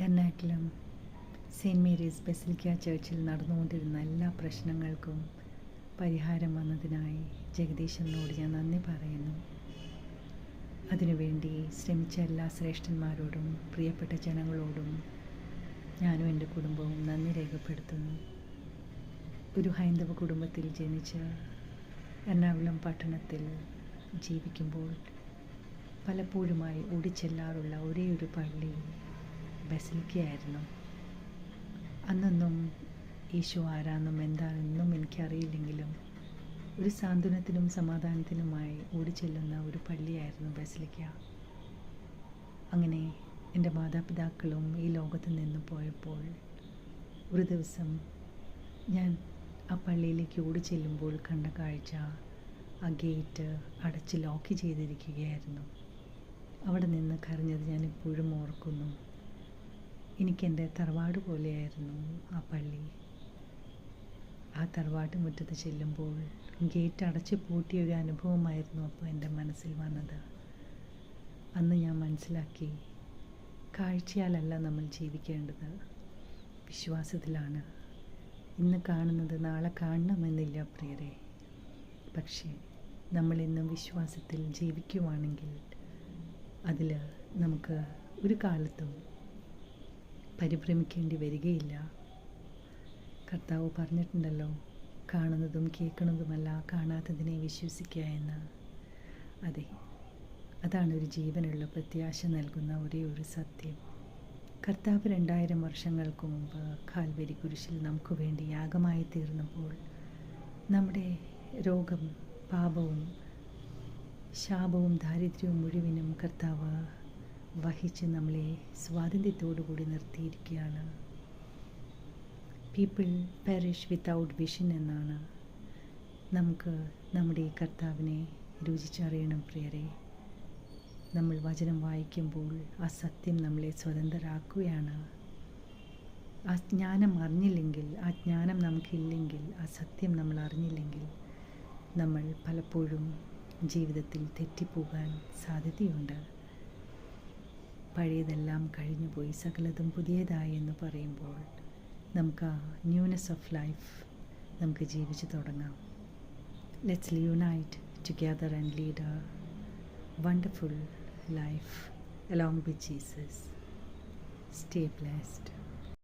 Ernakulam saint Mary's basilica ചർച്ചിൽ നടന്നുകൊണ്ടിരുന്ന എല്ലാ പ്രശ്നങ്ങൾക്കും പരിഹാരം വന്നതിനായി ജഗദീശനോട് ഞാൻ നന്ദി പറയുന്നു. അതിനുവേണ്ടി ശ്രമിച്ച എല്ലാ ശ്രേഷ്ഠന്മാരോടും പ്രിയപ്പെട്ട ജനങ്ങളോടും ഞാനും എൻ്റെ കുടുംബവും നന്ദി രേഖപ്പെടുത്തുന്നു. ഒരു ഹൈന്ദവ കുടുംബത്തിൽ ജനിച്ച് എറണാകുളം പട്ടണത്തിൽ ജീവിക്കുമ്പോൾ പലപ്പോഴുമായി ഓടിച്ചെല്ലാറുള്ള ഒരേ ഒരു പള്ളി ബസിലിക്കയായിരുന്നു. അന്നൊന്നും ഈശോ ആരാന്നും എന്താണെന്നും എനിക്കറിയില്ലെങ്കിലും ഒരു സാന്ത്വനത്തിനും സമാധാനത്തിനുമായി ഓടിച്ചെല്ലുന്ന ഒരു പള്ളിയായിരുന്നു ബസിലിക്ക. അങ്ങനെ എൻ്റെ മാതാപിതാക്കളും ഈ ലോകത്ത് നിന്ന് പോയപ്പോൾ ഒരു ദിവസം ഞാൻ ആ പള്ളിയിലേക്ക് ഓടിച്ചെല്ലുമ്പോൾ കണ്ട കാഴ്ച ആ ഗേറ്റ് അടച്ച് ലോക്ക് ചെയ്തിരിക്കുകയായിരുന്നു. അവിടെ നിന്ന് കരഞ്ഞത് ഞാൻ ഇപ്പോഴും ഓർക്കുന്നു. എനിക്കെൻ്റെ തറവാട് പോലെയായിരുന്നു ആ പള്ളി. ആ തറവാട്ട് മുറ്റത്ത് ചെല്ലുമ്പോൾ ഗേറ്റ് അടച്ച് പൂട്ടിയ ഒരു അനുഭവമായിരുന്നു അപ്പോൾ എൻ്റെ മനസ്സിൽ വന്നത്. അന്ന് ഞാൻ മനസ്സിലാക്കി, കാഴ്ചയാലല്ല നമ്മൾ ജീവിക്കേണ്ടത്, വിശ്വാസത്തിലാണ്. ഇന്ന് കാണുന്നത് നാളെ കാണണമെന്നില്ല പ്രിയരെ. പക്ഷേ നമ്മളിന്നും വിശ്വാസത്തിൽ ജീവിക്കുവാണെങ്കിൽ അതിൽ നമുക്ക് ഒരു കാലത്തും പരിഭ്രമിക്കേണ്ടി വരികയില്ല. കർത്താവ് പറഞ്ഞിട്ടുണ്ടല്ലോ, കാണുന്നതും കേൾക്കുന്നതുമല്ല കാണാത്തതിനെ വിശ്വസിക്കുക എന്ന്. അതെ, അതാണ് ഒരു ജീവനുള്ള പ്രത്യാശ നൽകുന്ന ഒരേ ഒരു സത്യം. കർത്താവ് 2000 വർഷങ്ങൾക്ക് മുമ്പ് കാൽവരി കുരിശിൽ നമുക്ക് വേണ്ടി യാഗമായി തീർന്നപ്പോൾ നമ്മുടെ രോഗം, പാപവും ശാപവും ദാരിദ്ര്യവും മുഴുവനും കർത്താവ് വഹിച്ച് നമ്മളെ സ്വാതന്ത്ര്യത്തോടു കൂടി നിർത്തിയിരിക്കുകയാണ്. പീപ്പിൾ പെരിഷ് വിത്തൗട്ട് വിഷൻ എന്നാണ്. നമുക്ക് നമ്മുടെ ഈ കർത്താവിനെ രുചിച്ചറിയണം പ്രിയരെ. നമ്മൾ വചനം വായിക്കുമ്പോൾ ആ സത്യം നമ്മളെ സ്വതന്ത്രരാക്കുകയാണ്. ആ ജ്ഞാനം അറിഞ്ഞില്ലെങ്കിൽ, ആ ജ്ഞാനം നമുക്കില്ലെങ്കിൽ, ആ സത്യം നമ്മൾ അറിഞ്ഞില്ലെങ്കിൽ നമ്മൾ പലപ്പോഴും ജീവിതത്തിൽ തെറ്റിപ്പോകാൻ സാധ്യതയുണ്ട്. പഴയതെല്ലാം കഴിഞ്ഞുപോയി സകലതും പുതിയതായി എന്ന് പറയുമ്പോൾ നമുക്ക് ആ ന്യൂനെസ് ഓഫ് ലൈഫ് നമുക്ക് ജീവിച്ചു തുടങ്ങാം. Let's unite together and lead A wonderful life along with Jesus. Stay blessed.